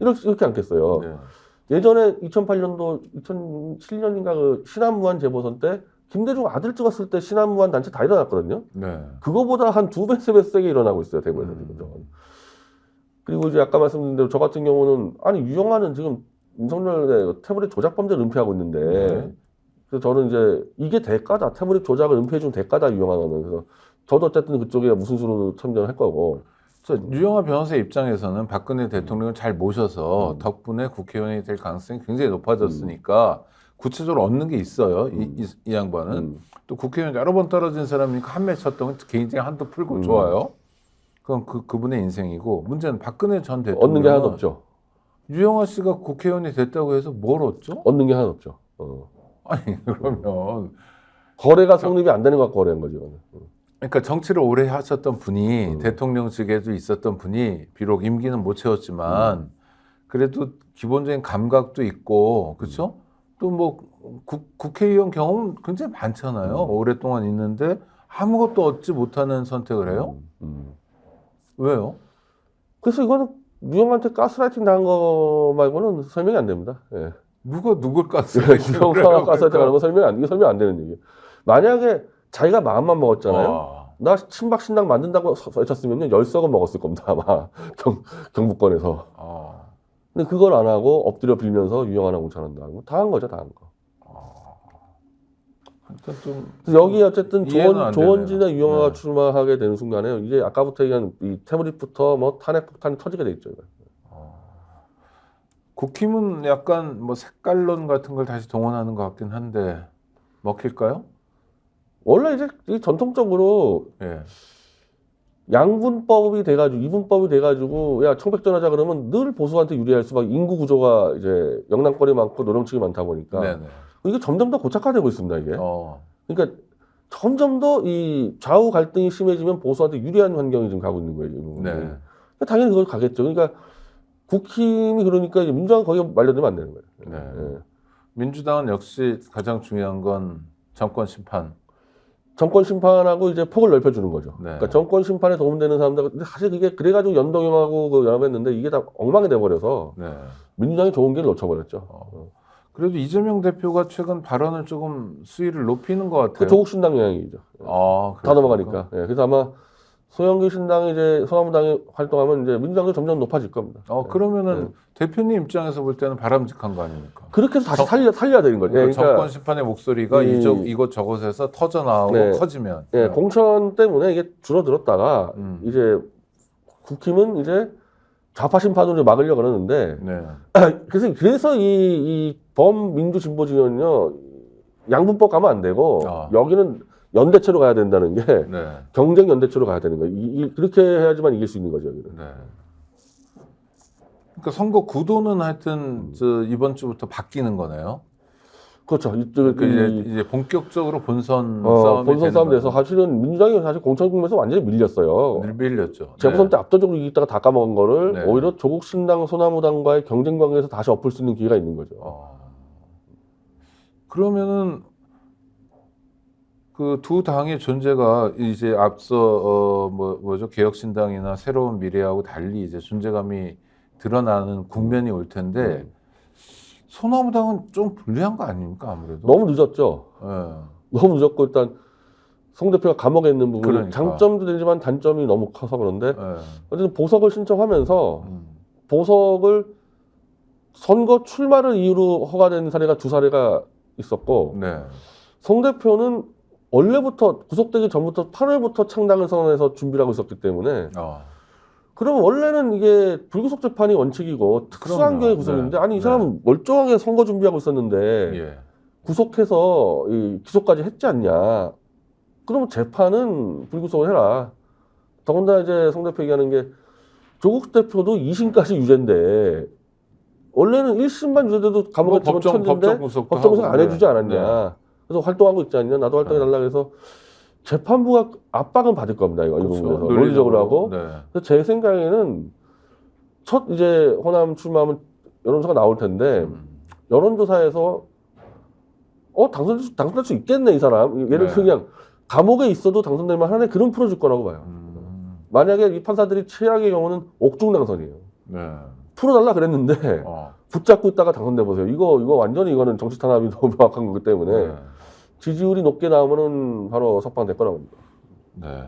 이렇게 않겠어요.
네.
예전에 2008년도 2007년인가 그 신한무한 재보선 때 김대중 아들 찍었을 때 신한무한 단체 다 일어났거든요.
네.
그거보다 한 2배, 3배 세게 일어나고 있어요 대구에서 지금. 그리고 이제 아까 말씀드린 대로 저 같은 경우는 아니 유영아는 지금 윤석열의 태블릿 조작 범죄를 은폐하고 있는데
네.
그래서 저는 이제 이게 대가다. 태블릿 조작을 은폐해준 대가다 유영아는. 그래서 저도 어쨌든 그쪽에 무슨 수로 참전할 거고.
유영아 변호사의 입장에서는 박근혜 대통령을 잘 모셔서 덕분에 국회의원이 될 가능성이 굉장히 높아졌으니까 구체적으로 얻는 게 있어요. 이 양반은 또 국회의원 여러 번 떨어진 사람이니까 한 매 쳤던 건 개인적인 한도 풀고 좋아요. 그럼 그분의 인생이고 문제는 박근혜 전 대통령
얻는 게 하나도 없죠.
유영아 씨가 국회의원이 됐다고 해서 뭘 얻죠?
얻는 게 하나도 없죠.
아니 그러면
거래가 성립이 안 되는 거 갖고 거래한 거죠. 이거는.
그러니까 정치를 오래 하셨던 분이 대통령직에도 있었던 분이 비록 임기는 못 채웠지만 그래도 기본적인 감각도 있고 그렇죠? 또 뭐 국회의원 경험 굉장히 많잖아요. 오랫동안 있는데 아무것도 얻지 못하는 선택을 해요? 왜요?
그래서 이거는 유영한테 가스라이팅 당한 거 말고는 설명이 안 됩니다. 예.
누가 누굴 가스라이팅
유영아가 가스라이팅 하는 거 설명이 안 되는 얘기예요. 만약에 자기가 마음만 먹었잖아요. 나 친박 신당 만든다고 외쳤으면 10석은 먹었을 겁니다. 아마 경북권에서. 근데 그걸 안 하고 엎드려 빌면서 유영아랑 공천한다는 거 다 한 거죠. 다 한 거. 그래서 여기 어쨌든 조원진과 유영아가 출마하게 되는 순간에 이제 아까부터 얘기한 이 태블릿부터 뭐 탄핵 폭탄이 터지게 돼 있죠.
국힘은 약간 뭐 색깔론 같은 걸 다시 동원하는 것 같긴 한데 먹힐까요?
원래 이제 전통적으로 양분법이 돼가지고 이분법이 돼가지고 야 청백전하자 그러면 늘 보수한테 유리할 수밖에 인구 구조가 이제 영남권이 많고 노령층이 많다 보니까 이게 점점 더 고착화되고 있습니다 이게. 그러니까 점점 더 이 좌우 갈등이 심해지면 보수한테 유리한 환경이 지금 가고 있는 거예요. 이 부분이. 그러니까 당연히 그걸 가겠죠. 그러니까 국힘이 그러니까 민주당은 거기에 말려들면 안 되는 거예요.
민주당은 역시 가장 중요한 건 정권 심판.
정권 심판하고 이제 폭을 넓혀주는 거죠. 그러니까 정권 심판에 도움되는 사람들, 근데 사실 그게 그래가지고 연동형하고 그 연합했는데 이게 다 엉망이 돼버려서 민주당이 좋은 길을 놓쳐버렸죠.
그래도 이재명 대표가 최근 발언을 조금 수위를 높이는 것 같아요.
그 조국 신당 영향이죠. 다 넘어가니까. 그래서 아마 소영기 신당이 이제 소나무당이 활동하면 이제 민주당도 점점 높아질 겁니다.
그러면은 대표님 입장에서 볼 때는 바람직한 거 아닙니까?
그렇게 해서 다시 살려야 되는 거죠.
그러니까 정권 심판의 목소리가 이곳저곳에서 터져나오고 커지면.
공천 때문에 이게 줄어들었다가 이제 국힘은 이제 좌파 심판으로 막으려고 그러는데 그래서 이 범민주 진보 진영은요 양분법 가면 안 되고 여기는 연대체로 가야 된다는 게 경쟁 연대체로 가야 되는 거예요. 그렇게 해야지만 이길 수 있는 거죠. 여기는.
그러니까 선거 구도는 하여튼 이번 주부터 바뀌는 거네요.
그렇죠.
이제 본격적으로 본선 싸움이
본선 싸움 돼서 사실은 민주당이 사실 공천 국면에서 완전히 밀렸어요.
밀렸죠.
재보선 때 압도적으로 이기다가 다 까먹은 거를 오히려 조국 신당, 소나무당과의 경쟁 관계에서 다시 엎을 수 있는 기회가 있는 거죠.
그러면은 그 두 당의 존재가 이제 앞서 뭐죠 개혁신당이나 새로운 미래하고 달리 이제 존재감이 드러나는 국면이 올 텐데 소나무당은 좀 불리한 거 아닙니까 아무래도?
너무 늦었죠. 너무 늦었고 일단 송 대표가 감옥에 있는 부분이 장점도 되지만 단점이 너무 커서 그런데 어쨌든 보석을 신청하면서 보석을 선거 출마를 이유로 허가된 사례가 2사례가 있었고 송 대표는 원래부터 구속되기 전부터 8월부터 창당을 선언해서 준비를 하고 있었기 때문에 그러면 원래는 이게 불구속 재판이 원칙이고 특수한 경우의 구속인데 아니 이 사람은 멀쩡하게 선거 준비하고 있었는데 구속해서 기소까지 했지 않냐. 그러면 재판은 불구속을 해라. 더군다나 이제 송 대표 얘기하는 게 조국 대표도 2심까지 유죄인데 원래는 1심만 유죄돼도 감옥에 집어쳤는데 법정 구속 안 해주지 않았냐. 그래서 활동하고 있지 않냐. 나도 활동해달라 해서 재판부가 압박은 받을 겁니다. 이거 부분에서 논리적으로 하고. 그래서 제 생각에는 첫 이제 호남 출마하면 여론조사가 나올 텐데 여론조사에서 당선될 수 있겠네 이 사람. 예를 들어 그냥 감옥에 있어도 당선될 만하네 그런 풀어줄 거라고 봐요. 만약에 이 판사들이 최악의 경우는 옥중 당선이에요. 풀어달라 그랬는데 붙잡고 있다가 당선돼 보세요. 이거 완전히 이거는 정치 탄압이 너무 명확한 거기 때문에 지지율이 높게 나오면은 바로 석방될 거라고 봅니다.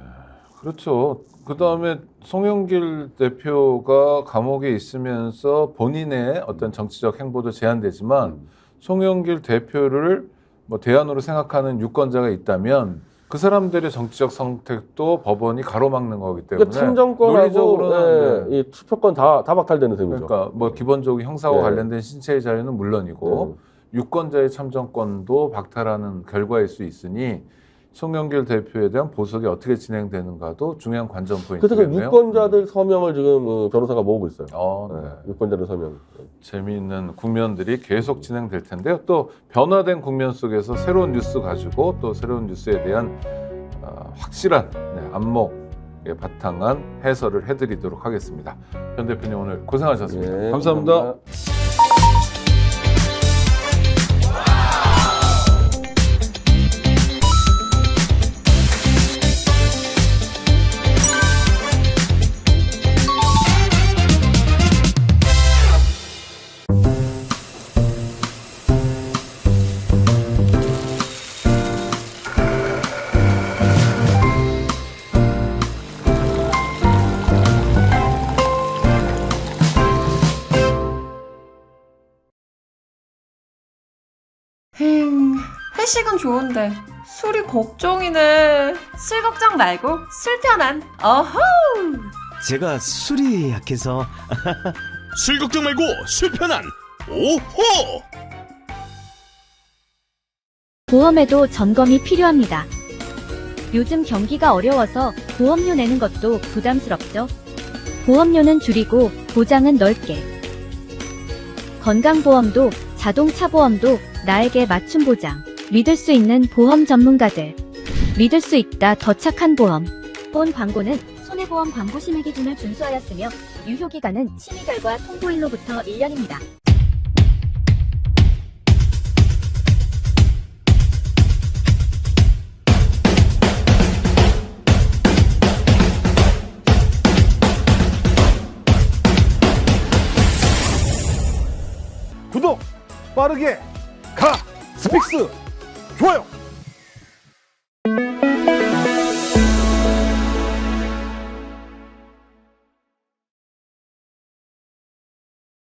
그렇죠. 그 다음에 송영길 대표가 감옥에 있으면서 본인의 어떤 정치적 행보도 제한되지만 송영길 대표를 뭐 대안으로 생각하는 유권자가 있다면 그 사람들의 정치적 선택도 법원이 가로막는 거기 때문에
참정권하고 이 투표권 다 박탈되는 셈이죠.
그러니까 뭐 기본적으로 형사와 관련된 신체의 자유는 물론이고 유권자의 참정권도 박탈하는 결과일 수 있으니 송영길 대표에 대한 보석이 어떻게 진행되는가도 중요한 관전
그래서 그
포인트겠네요.
유권자들 서명을 지금 변호사가 모으고 있어요.
네.
유권자들 서명.
재미있는 국면들이 계속 진행될 텐데요. 또 변화된 국면 속에서 새로운 뉴스 가지고 또 새로운 뉴스에 대한 확실한 안목에 바탕한 해설을 해드리도록 하겠습니다. 현 대표님 오늘 고생하셨습니다.
예,
감사합니다.
회식은 좋은데 술이 걱정이네. 술 걱정 말고 술 편한. 어허.
제가 술이 약해서
술 걱정 말고 술 편한 오호.
보험에도 점검이 필요합니다. 요즘 경기가 어려워서 보험료 내는 것도 부담스럽죠. 보험료는 줄이고 보장은 넓게. 건강보험도 자동차 보험도 나에게 맞춤 보장. 믿을 수 있는 보험 전문가들. 믿을 수 있다 더 착한 보험. 본 광고는 손해보험 광고 심의 기준을 준수하였으며 유효기간은 심의 결과 통보일로부터 1년입니다.
구독 빠르게 가 스픽스 좋아요